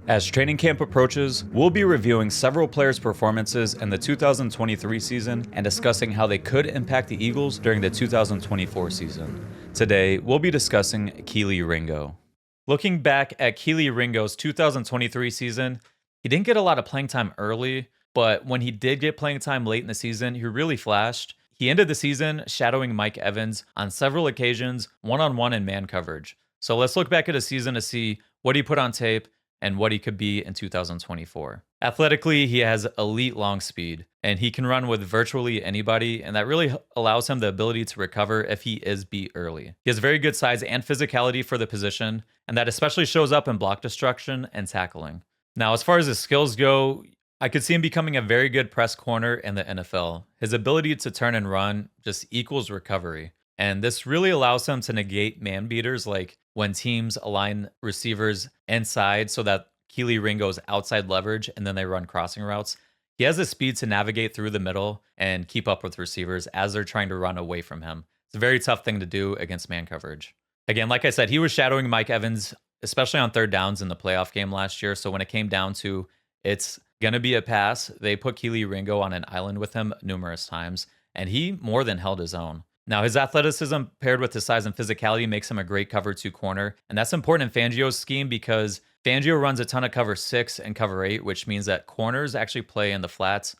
As training camp approaches, we'll be reviewing several players' performances in the 2023 season and discussing how they could impact the Eagles during the 2024 season. Today, we'll be discussing Kelee Ringo. Looking back at Kelee Ringo's 2023 season, he didn't get a lot of playing time early, but when he did get playing time late in the season, he really flashed. He ended the season shadowing Mike Evans on several occasions, one-on-one and man coverage. So let's look back at his season to see what he put on tape and what he could be in 2024. Athletically, he has elite long speed, and he can run with virtually anybody, and that really allows him the ability to recover if he is beat early. He has very good size and physicality for the position, and that especially shows up in block destruction and tackling. Now, as far as his skills go, I could see him becoming a very good press corner in the NFL. His ability to turn and run just equals recovery. And this really allows him to negate man beaters, like when teams align receivers inside so that Kelee Ringo's outside leverage and then they run crossing routes. He has the speed to navigate through the middle and keep up with receivers as they're trying to run away from him. It's a very tough thing to do against man coverage. Again, like I said, he was shadowing Mike Evans, especially on third downs in the playoff game last year. So when it came down to it's going to be a pass, they put Kelee Ringo on an island with him numerous times, and he more than held his own. Now, his athleticism paired with his size and physicality makes him a great cover 2 corner, and that's important in Fangio's scheme because Fangio runs a ton of cover 6 and cover 8, which means that corners actually play in the flats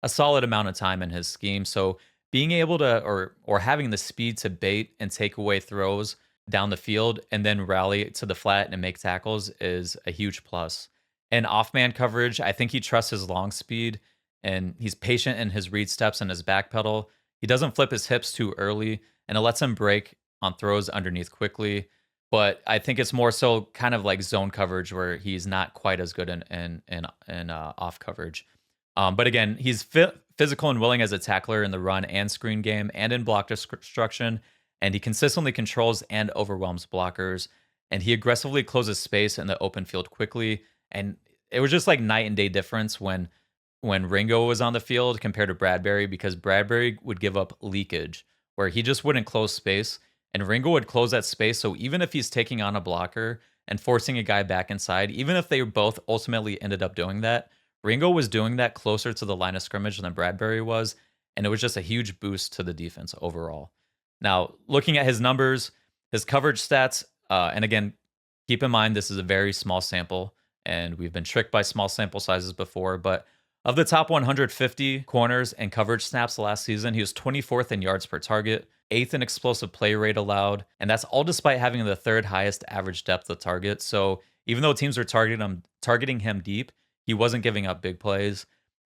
a solid amount of time in his scheme. So being able to or having the speed to bait and take away throws down the field and then rally to the flat and make tackles is a huge plus. And off-man coverage, I think he trusts his long speed, and he's patient in his read steps and his back pedal. He doesn't flip his hips too early, and it lets him break on throws underneath quickly. But I think it's more so kind of like zone coverage where he's not quite as good in off coverage. But again, he's physical and willing as a tackler in the run and screen game and in block destruction, and he consistently controls and overwhelms blockers, and he aggressively closes space in the open field quickly. And it was just like night and day difference when Ringo was on the field compared to Bradbury, because Bradbury would give up leakage where he just wouldn't close space, and Ringo would close that space. So even if he's taking on a blocker and forcing a guy back inside, even if they both ultimately ended up doing that, Ringo was doing that closer to the line of scrimmage than Bradbury was, and it was just a huge boost to the defense overall. Now, looking at his numbers, his coverage stats, and again, keep in mind this is a very small sample, and we've been tricked by small sample sizes before, but of the top 150 corners and coverage snaps last season, he was 24th in yards per target, 8th in explosive play rate allowed, and that's all despite having the 3rd highest average depth of target. So even though teams were targeting him deep, he wasn't giving up big plays,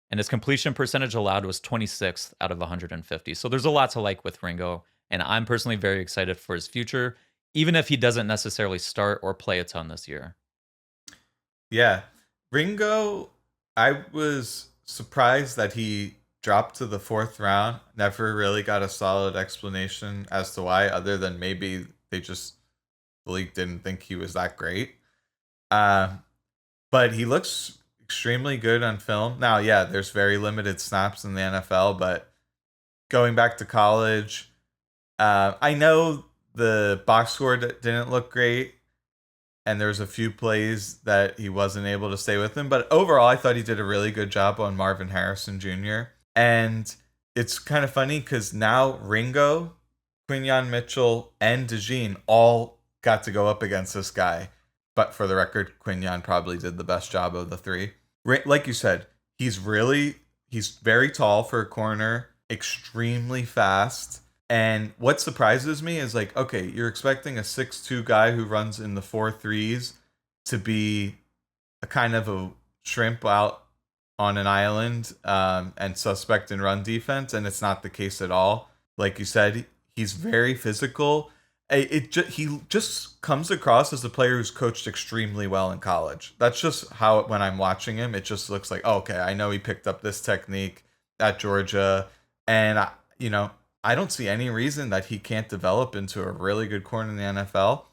and his completion percentage allowed was 26th out of 150. So there's a lot to like with Ringo, and I'm personally very excited for his future, even if he doesn't necessarily start or play a ton this year. Yeah, Ringo, I was surprised that he dropped to the 4th round. Never really got a solid explanation as to why, other than maybe the league didn't think he was that great. But he looks extremely good on film. Now, yeah, there's very limited snaps in the NFL, but going back to college, I know the box score didn't look great, and there's a few plays that he wasn't able to stay with him. But overall, I thought he did a really good job on Marvin Harrison Jr. And it's kind of funny because now Ringo, Quinyon Mitchell, and DeJean all got to go up against this guy. But for the record, Quinyon probably did the best job of the 3. Like you said, he's very tall for a corner, extremely fast. And what surprises me is like, okay, you're expecting a 6'2" guy who runs in the 4.3s to be a kind of a shrimp out on an island and suspect in run defense, and it's not the case at all. Like you said, he's very physical. He just comes across as a player who's coached extremely well in college. That's just how, when I'm watching him, it just looks like, oh, okay, I know he picked up this technique at Georgia, and I don't see any reason that he can't develop into a really good corner in the NFL.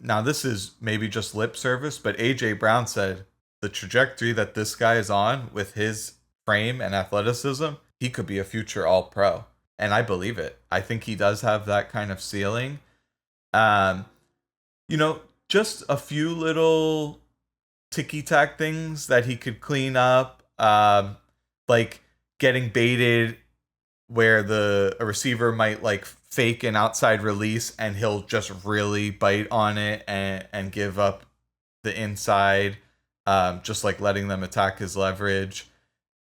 Now this is maybe just lip service, but AJ Brown said the trajectory that this guy is on with his frame and athleticism, he could be a future All-Pro. And I believe it. I think he does have that kind of ceiling. Just a few little ticky tack things that he could clean up, like getting baited where a receiver might like fake an outside release and he'll just really bite on it and give up the inside, just like letting them attack his leverage.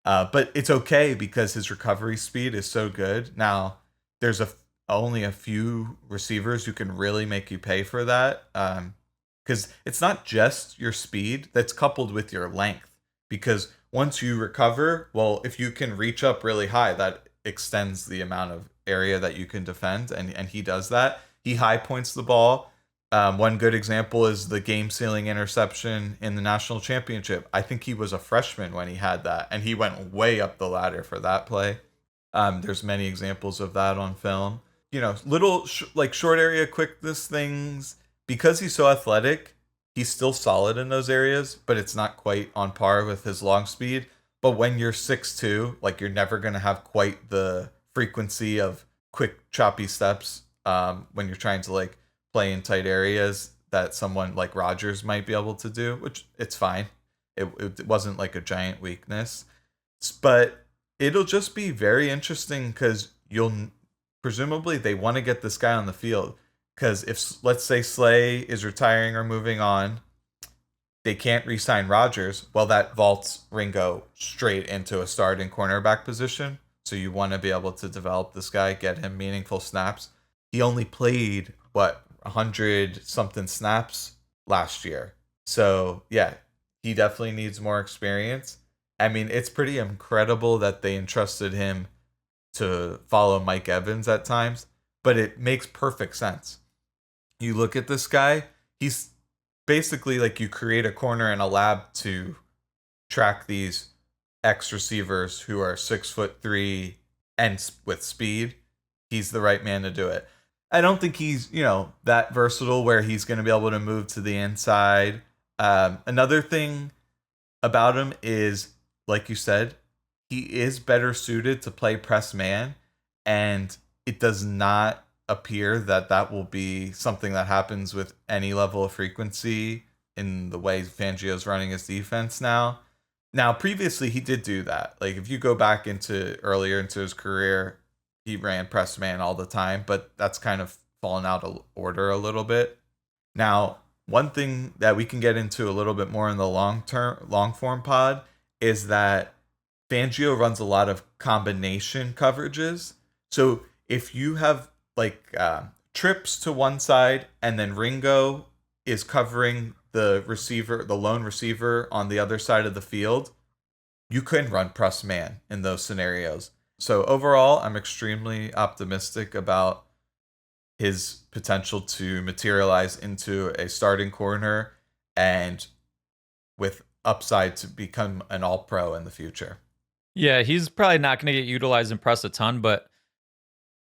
But it's okay because his recovery speed is so good. Now, there's only a few receivers who can really make you pay for that. Because it's not just your speed that's coupled with your length. Because once you recover, well, if you can reach up really high, that extends the amount of area that you can defend, and he does that. He high points the ball. One good example is the game-sealing interception in the national championship. I think he was a freshman when he had that, and he went way up the ladder for that play. There's many examples of that on film. Little like short area quickness things. Because he's so athletic, he's still solid in those areas, but it's not quite on par with his long speed. But when you're 6'2", like you're never going to have quite the frequency of quick choppy steps when you're trying to like play in tight areas that someone like Rodgers might be able to do, which it's fine. It wasn't like a giant weakness. But it'll just be very interesting because presumably they want to get this guy on the field. Because if, let's say, Slay is retiring or moving on, they can't re-sign Rodgers. Well, that vaults Ringo straight into a starting cornerback position. So you want to be able to develop this guy, get him meaningful snaps. He only played, 100-something snaps last year. So, yeah, he definitely needs more experience. I mean, it's pretty incredible that they entrusted him to follow Mike Evans at times. But it makes perfect sense. You look at this guy, he's basically like you create a corner in a lab to track these X receivers who are 6'3" and with speed. He's the right man to do it. I don't think he's, that versatile where he's going to be able to move to the inside. Another thing about him is, like you said, he is better suited to play press man, and it does not appear that will be something that happens with any level of frequency in the way Fangio's running his defense now. Now, previously, he did do that. Like, if you go back earlier into his career, he ran press man all the time, but that's kind of fallen out of order a little bit. Now, one thing that we can get into a little bit more in the long form pod is that Fangio runs a lot of combination coverages. So if you have like trips to one side and then Ringo is covering the lone receiver on the other side of the field, you can run press man in those scenarios. So overall, I'm extremely optimistic about his potential to materialize into a starting corner and with upside to become an all-pro in the future. Yeah, he's probably not going to get utilized in press a ton, but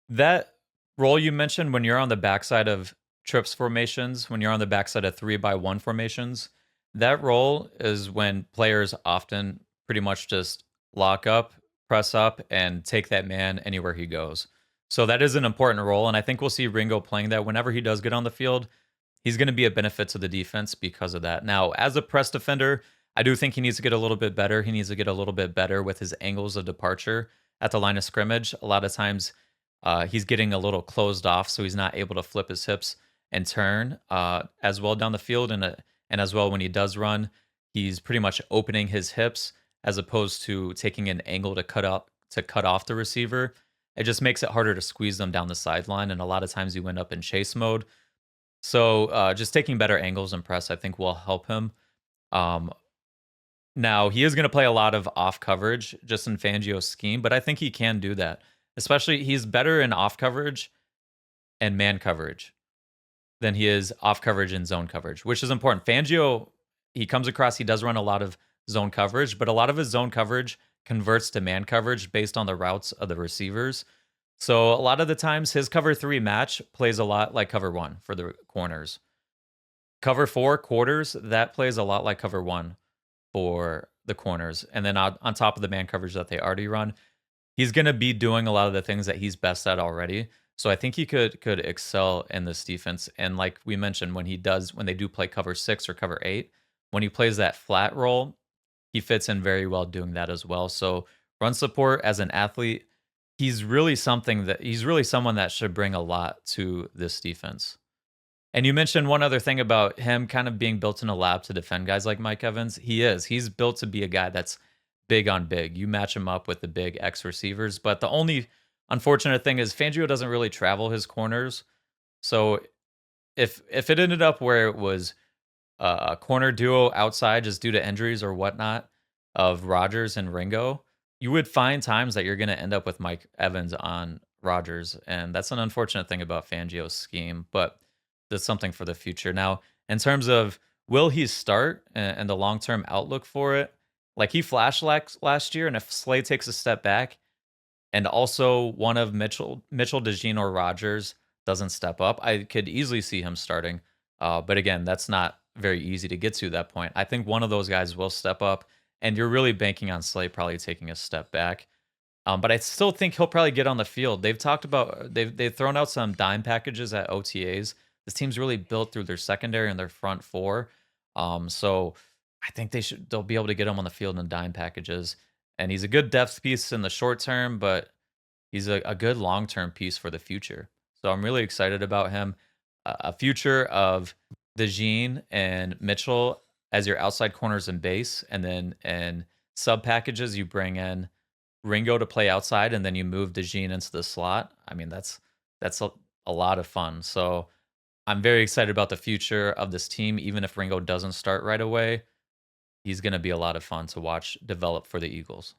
that role you mentioned when you're on the backside of trips formations, when you're on the backside of 3-by-1 formations, that role is when players often pretty much just lock up, press up, and take that man anywhere he goes. So that is an important role, and I think we'll see Ringo playing that whenever he does get on the field. He's going to be a benefit to the defense because of that. Now, as a press defender, I do think he needs to get a little bit better. He needs to get a little bit better with his angles of departure at the line of scrimmage. A lot of times, he's getting a little closed off, so he's not able to flip his hips and turn as well down the field. And as well, when he does run, he's pretty much opening his hips as opposed to taking an angle to cut off the receiver. It just makes it harder to squeeze them down the sideline, and a lot of times you end up in chase mode. So just taking better angles and press, I think, will help him. Now, he is going to play a lot of off coverage just in Fangio's scheme, but I think he can do that. Especially, he's better in off coverage and man coverage than he is off coverage and zone coverage, which is important. Fangio, he comes across, he does run a lot of zone coverage, but a lot of his zone coverage converts to man coverage based on the routes of the receivers. So a lot of the times, his cover 3 match plays a lot like cover 1 for the corners. Cover 4 quarters, that plays a lot like cover 1 for the corners. And then on top of the man coverage that they already run, he's going to be doing a lot of the things that he's best at already. So I think he could excel in this defense. And like we mentioned, when they do play cover 6 or cover 8, when he plays that flat role, he fits in very well doing that as well. So run support as an athlete, he's really someone that should bring a lot to this defense. And you mentioned one other thing about him kind of being built in a lab to defend guys like Mike Evans. He is. He's built to be a guy that's big on big. You match him up with the big X receivers, but the only unfortunate thing is Fangio doesn't really travel his corners. So if it ended up where it was a corner duo outside just due to injuries or whatnot of Rodgers and Ringo, you would find times that you're going to end up with Mike Evans on Rodgers, and that's an unfortunate thing about Fangio's scheme, but that's something for the future. Now, in terms of will he start and the long term outlook for it, like he flashed last year, and if Slay takes a step back, and also one of Mitchell, DeJean, or Rodgers doesn't step up, I could easily see him starting. But again, that's not very easy to get to that point. I think one of those guys will step up, and you're really banking on Slay probably taking a step back. But I still think he'll probably get on the field. They've talked about they've thrown out some dime packages at OTAs. This team's really built through their secondary and their front four. So I think they'll be able to get him on the field in dime packages. And he's a good depth piece in the short term, but he's a good long term piece for the future. So I'm really excited about him. A future of DeJean and Mitchell as your outside corners and base, and then in sub packages you bring in Ringo to play outside, and then you move DeJean into the slot. I mean, that's a lot of fun. So I'm very excited about the future of this team. Even if Ringo doesn't start right away, he's going to be a lot of fun to watch develop for the Eagles.